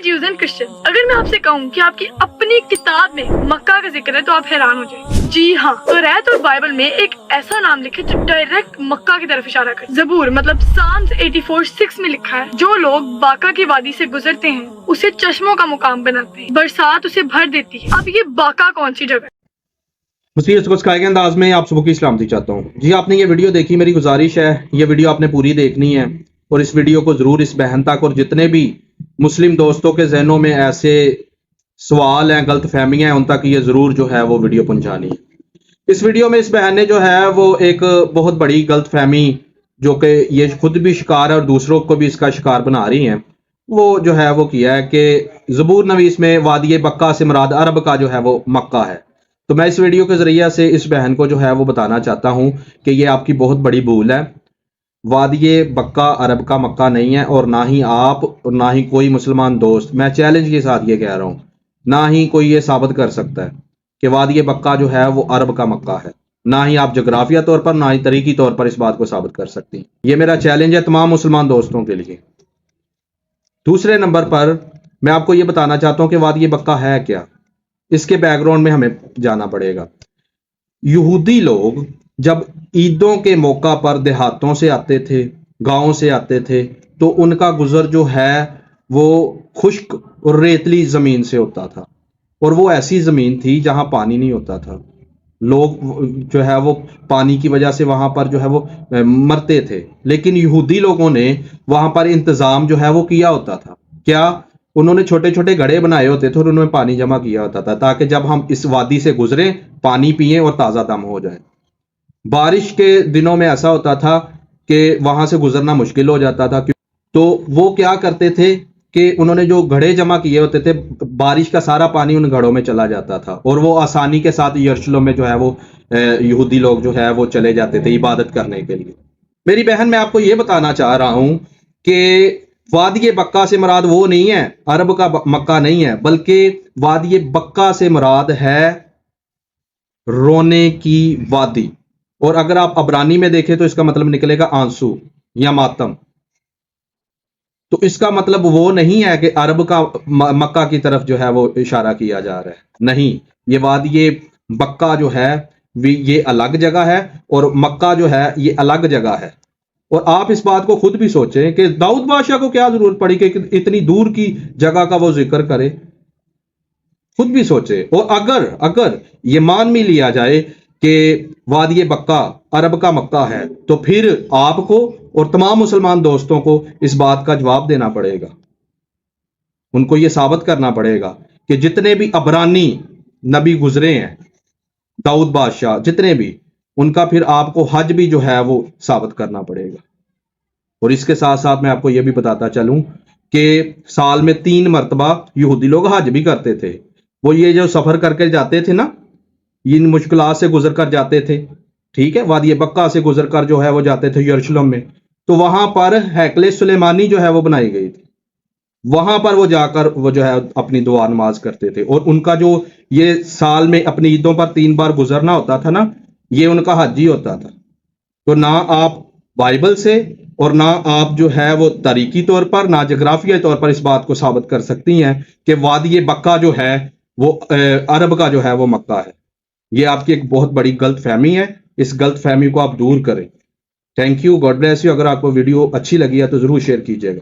Jews and Christians. اگر میں آپ سے کہوں کہ آپ کی اپنی کتاب میں مکہ کا ذکر ہے تو آپ حیران ہو جائیں. جی ہاں، توریت اور بائبل میں ایک ایسا نام لکھے جو ڈائریکٹ مکہ کی طرف اشارہ کرے. زبور مطلب Psalms 84:6 میں لکھا ہے جو لوگ باقا کی وادی سے گزرتے ہیں اسے چشموں کا مقام بناتے ہیں، برسات اسے بھر دیتی ہے. اب یہ باقا کون سی جگہ ہے؟ مسیح یسوع کے انداز میں آپ سب کی سلامتی چاہتا ہوں. جی آپ نے یہ ویڈیو دیکھی، میری گزارش ہے یہ ویڈیو آپ نے پوری دیکھنی ہے اور اس ویڈیو کو ضرور اس بہن تک اور جتنے بھی مسلم دوستوں کے ذہنوں میں ایسے سوال ہیں، غلط فہمیاں ہیں، ان تک یہ ضرور جو ہے وہ ویڈیو پہنچانی ہے. اس ویڈیو میں اس بہن نے جو ہے وہ ایک بہت بڑی غلط فہمی جو کہ یہ خود بھی شکار ہے اور دوسروں کو بھی اس کا شکار بنا رہی ہیں، وہ جو ہے وہ کیا ہے کہ زبور نویس میں وادی بکہ سے مراد عرب کا جو ہے وہ مکہ ہے. تو میں اس ویڈیو کے ذریعے سے اس بہن کو جو ہے وہ بتانا چاہتا ہوں کہ یہ آپ کی بہت بڑی بھول ہے. وادی بکہ عرب کا مکہ نہیں ہے، اور نہ ہی آپ اور نہ ہی کوئی مسلمان دوست، میں چیلنج کے ساتھ یہ کہہ رہا ہوں، نہ ہی کوئی یہ ثابت کر سکتا ہے کہ وادی بکہ جو ہے وہ عرب کا مکہ ہے. نہ ہی آپ جغرافیہ طور پر نہ ہی تاریخی طور پر اس بات کو ثابت کر سکتی ہیں. یہ میرا چیلنج ہے تمام مسلمان دوستوں کے لیے. دوسرے نمبر پر میں آپ کو یہ بتانا چاہتا ہوں کہ وادی بکہ ہے کیا. اس کے بیک گراؤنڈ میں ہمیں جانا پڑے گا. یہودی لوگ جب عیدوں کے موقع پر دیہاتوں سے آتے تھے، گاؤں سے آتے تھے، تو ان کا گزر جو ہے وہ خشک اور ریتلی زمین سے ہوتا تھا، اور وہ ایسی زمین تھی جہاں پانی نہیں ہوتا تھا. لوگ جو ہے وہ پانی کی وجہ سے وہاں پر جو ہے وہ مرتے تھے، لیکن یہودی لوگوں نے وہاں پر انتظام جو ہے وہ کیا ہوتا تھا. کیا؟ انہوں نے چھوٹے چھوٹے گڑھے بنائے ہوتے تھے اور انہوں نے پانی جمع کیا ہوتا تھا تاکہ جب ہم اس وادی سے گزریں پانی پئیں اور تازہ دم ہو جائیں. بارش کے دنوں میں ایسا ہوتا تھا کہ وہاں سے گزرنا مشکل ہو جاتا تھا، تو وہ کیا کرتے تھے کہ انہوں نے جو گھڑے جمع کیے ہوتے تھے، بارش کا سارا پانی ان گھڑوں میں چلا جاتا تھا اور وہ آسانی کے ساتھ یروشلم میں جو ہے وہ یہودی لوگ جو ہے وہ چلے جاتے تھے عبادت کرنے کے لیے. میری بہن میں آپ کو یہ بتانا چاہ رہا ہوں کہ وادی بکہ سے مراد وہ نہیں ہے، عرب کا مکہ نہیں ہے، بلکہ وادی بکہ سے مراد ہے رونے کی وادی. اور اگر آپ عبرانی میں دیکھیں تو اس کا مطلب نکلے گا آنسو یا ماتم. تو اس کا مطلب وہ نہیں ہے کہ عرب کا مکہ کی طرف جو ہے وہ اشارہ کیا جا رہا ہے. نہیں، یہ وادی بکہ جو ہے یہ الگ جگہ ہے اور مکہ جو ہے یہ الگ جگہ ہے. اور آپ اس بات کو خود بھی سوچیں کہ داؤد بادشاہ کو کیا ضرورت پڑی کہ اتنی دور کی جگہ کا وہ ذکر کرے. خود بھی سوچے. اور اگر یہ مان بھی لیا جائے کہ وادی بکہ عرب کا مکہ ہے تو پھر آپ کو اور تمام مسلمان دوستوں کو اس بات کا جواب دینا پڑے گا. ان کو یہ ثابت کرنا پڑے گا کہ جتنے بھی عبرانی نبی گزرے ہیں، داؤد بادشاہ جتنے بھی، ان کا پھر آپ کو حج بھی جو ہے وہ ثابت کرنا پڑے گا. اور اس کے ساتھ ساتھ میں آپ کو یہ بھی بتاتا چلوں کہ سال میں 3 مرتبہ یہودی لوگ حج بھی کرتے تھے. وہ یہ جو سفر کر کے جاتے تھے نا، ان مشکلات سے گزر کر جاتے تھے، ٹھیک ہے، وادی بکہ سے گزر کر جو ہے وہ جاتے تھے یروشلم میں، تو وہاں پر ہیکل سلیمانی جو ہے وہ بنائی گئی تھی. وہاں پر وہ جا کر وہ جو ہے اپنی دعا نماز کرتے تھے. اور ان کا جو یہ سال میں اپنی عیدوں پر 3 بار گزرنا ہوتا تھا نا، یہ ان کا حج ہی ہوتا تھا. تو نہ آپ بائبل سے اور نہ آپ جو ہے وہ تاریخی طور پر نہ جغرافیائی طور پر اس بات کو ثابت کر سکتی ہیں کہ وادی بکہ جو ہے وہ عرب کا جو ہے وہ مکہ ہے. یہ آپ کی ایک بہت بڑی غلط فہمی ہے. اس غلط فہمی کو آپ دور کریں. Thank you, God bless you. اگر آپ کو ویڈیو اچھی لگی ہے تو ضرور شیئر کیجیے گا.